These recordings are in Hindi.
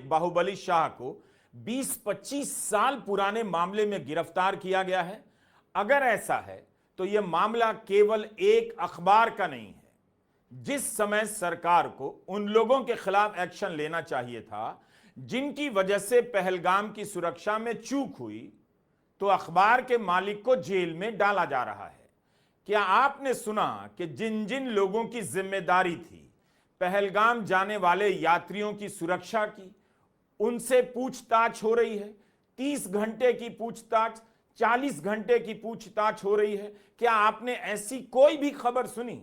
बाहुबली शाह को 20-25 साल पुराने मामले में गिरफ्तार किया गया है। अगर ऐसा है तो यह मामला केवल एक अखबार का नहीं है। जिस समय सरकार को उन लोगों के खिलाफ एक्शन लेना चाहिए था जिनकी वजह से पहलगाम की सुरक्षा में चूक हुई, तो अखबार के मालिक को जेल में डाला जा रहा है। क्या आपने सुना कि जिन जिन लोगों की जिम्मेदारी थी पहलगाम जाने वाले यात्रियों की सुरक्षा की, उनसे पूछताछ हो रही है। 30 घंटे की पूछताछ, 40 घंटे की पूछताछ हो रही है। क्या आपने ऐसी कोई भी खबर सुनी?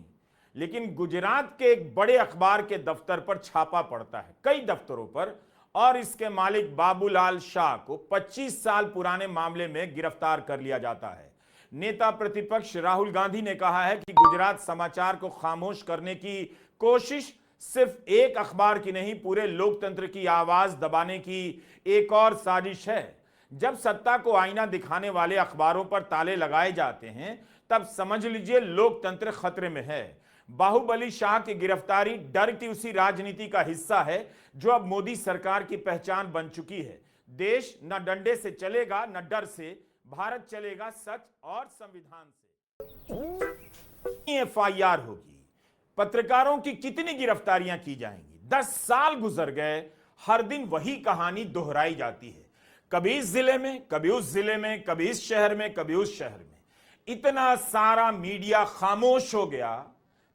लेकिन गुजरात के एक बड़े अखबार के दफ्तर पर छापा पड़ता है, कई दफ्तरों पर, और इसके मालिक बाबूलाल शाह को 25 साल पुराने मामले में गिरफ्तार कर लिया जाता है। नेता प्रतिपक्ष राहुल गांधी ने कहा है कि गुजरात समाचार को खामोश करने की कोशिश सिर्फ एक अखबार की नहीं, पूरे लोकतंत्र की आवाज दबाने की एक और साजिश है। जब सत्ता को आईना दिखाने वाले अखबारों पर ताले लगाए जाते हैं, तब समझ लीजिए लोकतंत्र खतरे में है। बाहुबली शाह की गिरफ्तारी डर की उसी राजनीति का हिस्सा है जो अब मोदी सरकार की पहचान बन चुकी है। देश न डंडे से चलेगा न डर से, भारत चलेगा सच और संविधान से। एफआईआर होगी, पत्रकारों की कितनी गिरफ्तारियां की जाएंगी? 10 साल गुजर गए, हर दिन वही कहानी दोहराई जाती है। कभी इस जिले में, कभी उस जिले में, कभी इस शहर में, कभी उस शहर में। इतना सारा मीडिया खामोश हो गया।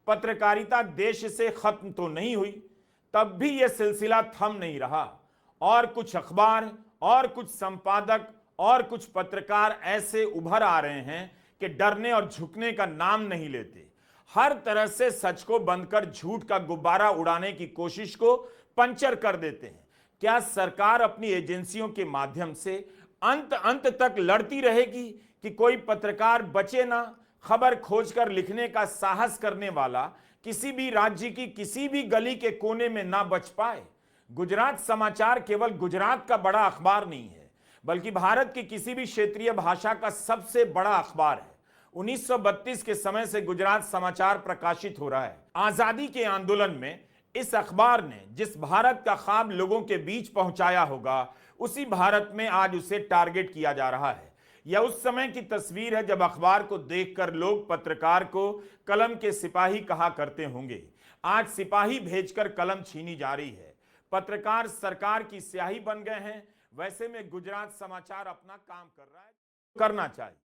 पत्रकारिता देश से खत्म तो नहीं हुई, तब भी यह सिलसिला थम नहीं रहा। और कुछ अखबार और कुछ संपादक और कुछ पत्रकार ऐसे उभर आ रहे हैं कि डरने और झुकने का नाम नहीं लेते। हर तरह से सच को बंद कर झूठ का गुब्बारा उड़ाने की कोशिश को पंचर कर देते हैं। क्या सरकार अपनी एजेंसियों के माध्यम से अंत तक लड़ती रहेगी कि कोई पत्रकार बचे ना? खबर खोजकर लिखने का साहस करने वाला किसी भी राज्य की किसी भी गली के कोने में ना बच पाए? गुजरात समाचार केवल गुजरात का बड़ा अखबार नहीं है, बल्कि भारत की किसी भी क्षेत्रीय भाषा का सबसे बड़ा अखबार है। 1932 के समय से गुजरात समाचार प्रकाशित हो रहा है। आजादी के आंदोलन में इस अखबार ने जिस भारत का ख्वाब लोगों के बीच पहुंचाया होगा, उसी भारत में आज उसे टारगेट किया जा रहा है। यह उस समय की तस्वीर है जब अखबार को देखकर लोग पत्रकार को कलम के सिपाही कहा करते होंगे। आज सिपाही भेजकर कलम छीनी जा रही है। पत्रकार सरकार की स्याही बन गए हैं। वैसे में गुजरात समाचार अपना काम कर रहा है, करना चाहिए।